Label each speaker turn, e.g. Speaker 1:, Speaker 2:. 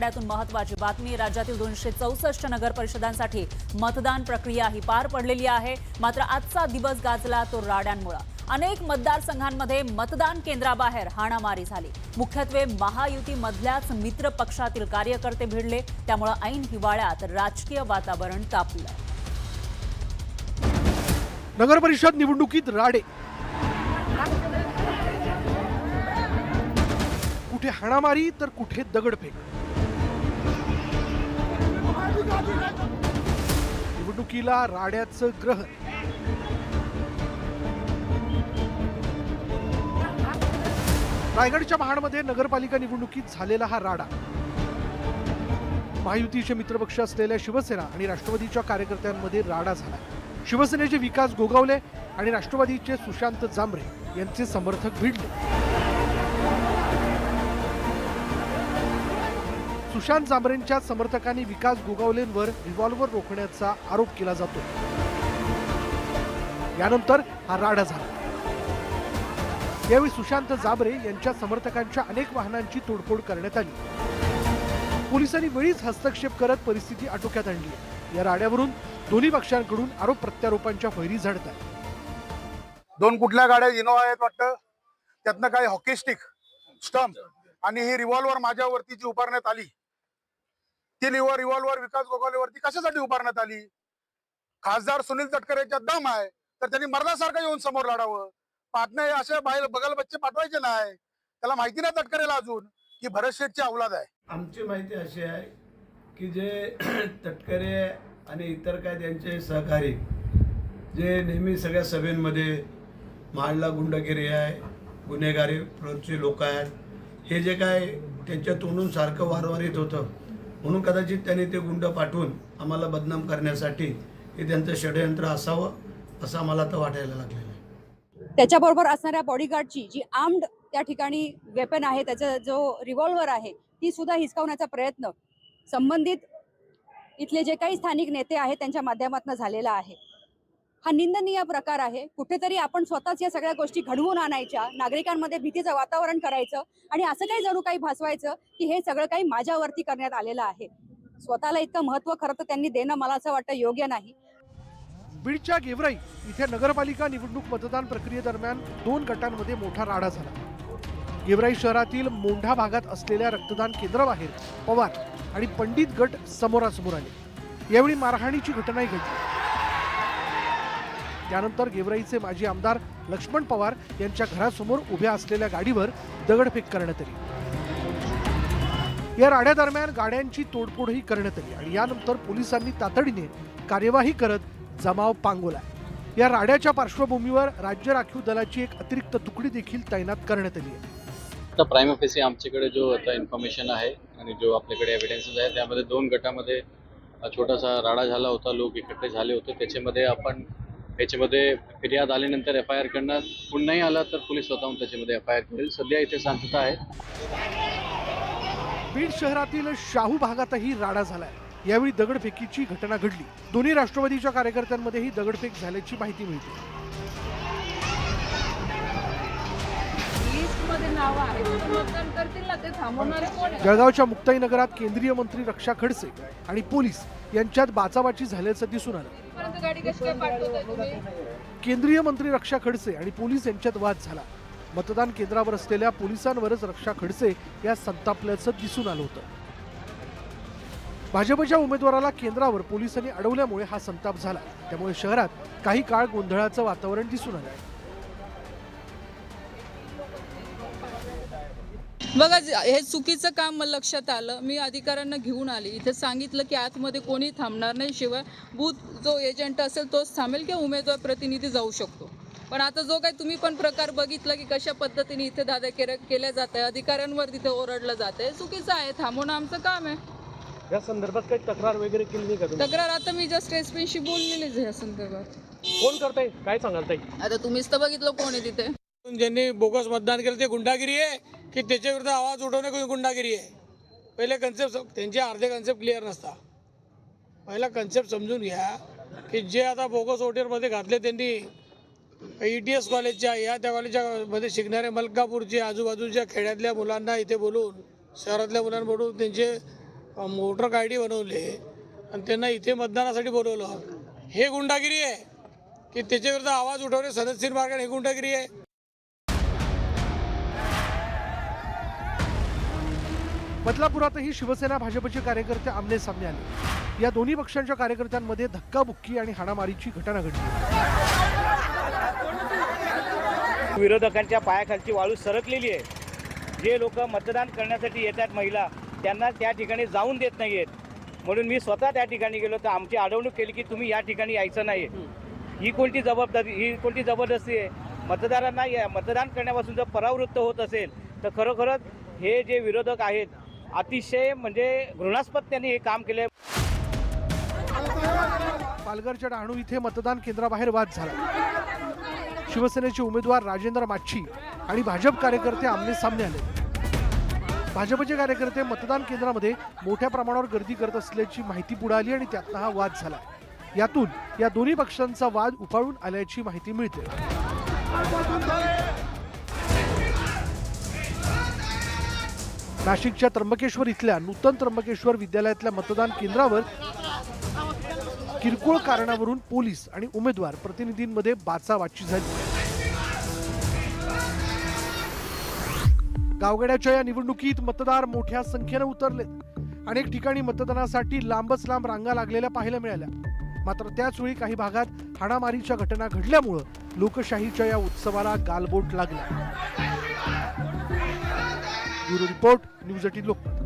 Speaker 1: त्यातून महत्त्वाची बातमी, राज्यातील 264 नगर परिषदांसाठी मतदान प्रक्रिया ही पार पडलेली आहे। मात्र आजचा दिवस गाजला तो राड्यांमुळे। अनेक मतदारसंघांमध्ये मतदान केंद्राबाहेर हाणामारी झाली। मुख्यत्वे महायुती मधल्याच मित्र पक्षातील कार्यकर्ते भिडले, त्यामुळे ऐन हिवाळ्यात राजकीय वातावरण तापलं।
Speaker 2: नगर परिषद निवडणुकीत राडे, कुठे हाणामारी तर कुठे दगडफेक। निवडणुकीला राड्याचं ग्रहण। रायगडच्या महाडमध्ये नगरपालिका निवडणुकीत झालेला हा राडा। महायुतीचे मित्रपक्ष असलेल्या शिवसेना आणि राष्ट्रवादीच्या कार्यकर्त्यांमध्ये राडा झाला। शिवसेनेचे विकास गोगावले आणि राष्ट्रवादीचे सुशांत जांभरे यांचे समर्थक भिडले। सुशांत जांभरेंच्या समर्थकांनी विकास गोगावलेंवर रिव्हॉल्वर रोखण्याचा आरोप केला जातो। यानंतर हा राडा झाला। यावेळी सुशांत जांभरे यांच्या समर्थकांच्या अनेक वाहनांची तोडफोड करण्यात आली। पोलिसांनी वेळीच हस्तक्षेप करत परिस्थिती आटोक्यात आणली। या राड्यावरून दोन्ही पक्षांकडून आरोप प्रत्यारोपांच्या फैरी झडतात।
Speaker 3: दोन कुठल्या गाड्या इनोवा आहेत वाटतं, त्यातनं काही हॉकी स्टिक, स्टंप आणि ही रिव्हॉल्वर माझ्यावरती जी उभारण्यात आली, ती रिव्हॉल्वर विकास गोगावलेवरती कशासाठी उभारण्यात आली? खासदार सुनील तटकरेच्या दम आहे तर त्यांनी मर्दासारखं येऊन समोर लढावं। पाटणे असे बाहेर बगल बच्चे पाठवायचे नाही। त्याला माहिती नाही तटकरेला अजून की भरत शेठची औलाद आहे।
Speaker 4: आमची माहिती अशी आहे की जे तटकरे आणि इतर काय त्यांचे सहकारी जे नेहमी सगळ्या सभेंमध्ये महाडला गुंडगिरी आहे, गुन्हेगारी प्रवृत्तीचे लोक आहेत, हे जे काय त्यांच्या तोंडून सारखं वारंवार येत होतं, म्हणून कदाचित त्यांनी ते गुंड पाठवून आम्हाला बदनाम करण्यासाठी हे त्यांचं षडयंत्र असावं असं आम्हाला आता वाटायला लागलेलं आहे।
Speaker 5: त्याच्याबरोबर असणाऱ्या बॉडीगार्डची जी आर्म्ड त्या ठिकाणी वेपन आहे, त्याचा जो रिव्हॉल्वर आहे, ती सुद्धा हिसकावण्याचा प्रयत्न संबंधित इथले जे काही स्थानिक नेते आहेत त्यांच्या माध्यमातून झालेला आहे। हा निंदनीय प्रकार आहे। कुठेतरी आपण स्वतःच या सगळ्या गोष्टी घडवून आणायच्या, नागरिकांमध्ये भीतीचं वातावरण करायचं आणि असं काही जणू काही भासवायचं की हे सगळं काही माझ्यावरती करण्यात आलेलं आहे। स्वतःला इतकं महत्त्व खरं तर त्यांनी देणं मला असं वाटतं योग्य नाही।
Speaker 2: बीडच्या गेवराई इथे नगरपालिका निवडणूक मतदान प्रक्रियेदरम्यान दोन गटांमध्ये मोठा राडा झाला। गेवराई शहरातील मोंढा भागात असलेल्या रक्तदान केंद्राबाहेर पवार आणि पंडित गट समोरासमोर आले। यावेळी मारहाणीची घटनाही घडली। त्यानंतर गेवराईचे माजी आमदार लक्ष्मण पवार यांच्या घरासमोर उभ्या असलेल्या गाडीवर दगडफेक करण्यात आली। या राड्यादरम्यान गाड्यांची तोडफोडही करण्यात आली आणि यानंतर पोलिसांनी तातडीने कार्यवाही करत जमाव पांगवला। या राड्याच्या पार्श्वभूमीवर राज्य राखीव दलाची एक अतिरिक्त तुकडी देखील तैनात करण्यात आली आहे।
Speaker 6: आता प्राइम ऑफिसर आमच्याकडे जो आता इन्फॉर्मेशन आहे आणि जो आपल्याकडे एव्हिडन्सेस आहे, त्यामध्ये दोन गटामध्ये छोटासा राडा झाला होता, लोक एकत्र झाले होते। त्याच्यामध्ये फिर्याद आल्यानंतर FIR करणार, पुन्हाही आला तर पोलीस स्वतःहून त्याच्यामध्ये FIR करेल। सध्या इथे शांतता आहे।
Speaker 2: बीड शहरातील शाहू भागातही राडा झालाय। यावेळी दगडफेकीची घटना घडली। दोन्ही राष्ट्रवादीच्या कार्यकर्त्यांमध्येही दगडफेक झाल्याची माहिती मिळते। जळगावच्या मुक्ताईनगरात केंद्रीय मंत्री रक्षा खडसे आणि पोलीस यांच्यात बाचाबाची झाल्याचं दिसून आलं। केंद्रीय मंत्री रक्षा खडसे आणि पोलीस यांच्यात वाद झाला। मतदान केंद्रावर असलेल्या पोलिसांवरच रक्षा खडसे या संतापल्याचं दिसून आलं होतं। भाजपच्या उमेदवाराला केंद्रावर पोलिसांनी अडवल्यामुळे हा संताप झाला। त्यामुळे शहरात काही काळ गोंधळाचं वातावरण दिसून आलं।
Speaker 7: बघा, हे चुकीचं काम मला लक्षात आलं। मी अधिकाऱ्यांना घेऊन आली, इथे सांगितलं की आतमध्ये कोणी थांबणार नाही, शिवाय बूथ जो एजंट असेल तोच थांबेल किंवा उमेदवार प्रतिनिधी जाऊ शकतो। पण आता जो काही तुम्ही पण प्रकार बघितला की कशा पद्धतीने इथे दादा केल्या जात आहे, अधिकाऱ्यांवर तिथे ओरडलं जात आहे, चुकीचं आहे। थांबवणं आमचं काम आहे।
Speaker 2: या संदर्भात काही तक्रार वगैरे केली नाही का तुम्ही?
Speaker 7: तक्रार आता मी जस्ट एसपीशी बोललेलीच आहे या संदर्भात।
Speaker 2: कोण करताय, काय सांगाल ताई?
Speaker 7: आता तुम्हीच तर बघितलं कोण आहे तिथे।
Speaker 8: ज्यांनी बोगस मतदान केलं ते गुंडागिरी आहे की त्याच्या विरुद्ध आवाज उठवणे गुंडागिरी आहे? पहिले कन्सेप्ट, त्यांचे अर्धे कन्सेप्ट क्लिअर नसता। पहिला कन्सेप्ट समजून घ्या की जे आता बोगस वोटरमध्ये घातले त्यांनी ETS कॉलेजच्या या त्या कॉलेजमध्ये शिकणारे मलकापूरचे आजूबाजूच्या खेड्यातल्या मुलांना इथे बोलून, शहरातल्या मुलांना बोलून त्यांचे वोटर आयडी बनवले आणि त्यांना इथे मतदानासाठी बोलवलं, हे गुंडागिरी आहे की त्याच्याविरुद्ध आवाज उठवणे सनदशीर मार्गाने हे गुंडागिरी आहे?
Speaker 2: बदलापुरातही शिवसेना भाजपचे कार्यकर्ते आमने सामने आले। या दोन्ही पक्षांच्या कार्यकर्त्यांमध्ये धक्काबुक्की आणि हाणामारीची घटना घडली।
Speaker 9: विरोधकांच्या पायाखालची वाळू सरकलेली आहे। जे लोक मतदान करण्यासाठी येतात महिला, त्यांना त्या ठिकाणी जाऊन देत नाहीयेत। म्हणून मी स्वतः त्या ठिकाणी गेलो तर आमची अडवणूक केली की तुम्ही या ठिकाणी यायचं नाही। ही कोणती जबाबदारी, ही कोणती जबरदस्ती आहे? मतदारांना मतदान करण्यापासून जर परावृत्त होत असेल तर खरोखरच हे जे विरोधक आहेत अतिशय म्हणजे घृणास्पद त्यांनी हे काम केले।
Speaker 2: पालघरच्या डहाणू इथे मतदान केंद्राबाहेर वाद झाला। शिवसेनेचे उमेदवार राजेंद्र माच्छी आणि भाजप कार्यकर्ते आमने सामने आले। भाजपचे कार्यकर्ते मतदान केंद्रामध्ये मोठ्या प्रमाणावर गर्दी करत असल्याची माहिती पुढे आली आणि त्यातनं हा वाद झाला। यातून या दोन्ही पक्षांचा वाद उफाळून आल्याची माहिती मिळते। नाशिकच्या त्र्यंबकेश्वर इथल्या नूतन त्र्यंबकेश्वर विद्यालयातल्या मतदान केंद्रावर किरकोळ कारणावरून पोलीस आणि उमेदवार प्रतिनिधींमध्ये बाचाबाची झाली। गावगाड्याच्या या निवडणुकीत मतदार मोठ्या संख्येने उतरलेत। अनेक ठिकाणी मतदानासाठी लांबच लांब रांगा लागलेल्या पाहायला मिळाल्या। मात्र त्याच वेळी काही भागात हाणामारीच्या घटना घडल्यामुळे लोकशाहीच्या या उत्सवाला गालबोट लागला। Bureau report, news 18 Lokmat.